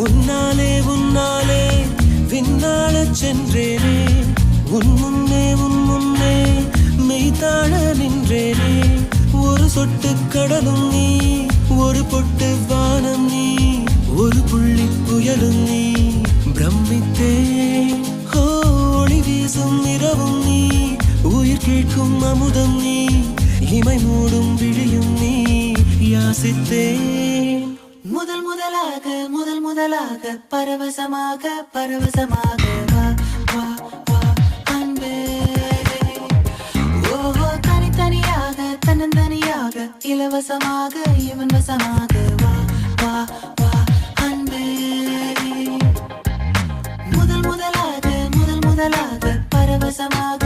உன்னாலே உன்னாலே விண்ணாளச் சென்றேனே, உன் முன்னே மெய்தாழ நின்றேனே. ஒரு சொட்டு கடலும் நீ, ஒரு பொட்டு வானம் நீ, ஒரு புள்ளி புயலும் நீ. பிரமித்தேன் ஒளி வீசும் இரவும் நீ, உயிர் கேட்கும் அமுதம் நீ, இமை மூடும் விழியும் நீ. யாசித்தேன் முதல் முதலாக பரவசமாக வா வா வா அன்பே. ஓஹோ தனித்தனியாக தன்னந்தனியாக இலவசமாக இவன் வசமாக வா வா வா அன்பே. முதல் முதலாக பரவசமாக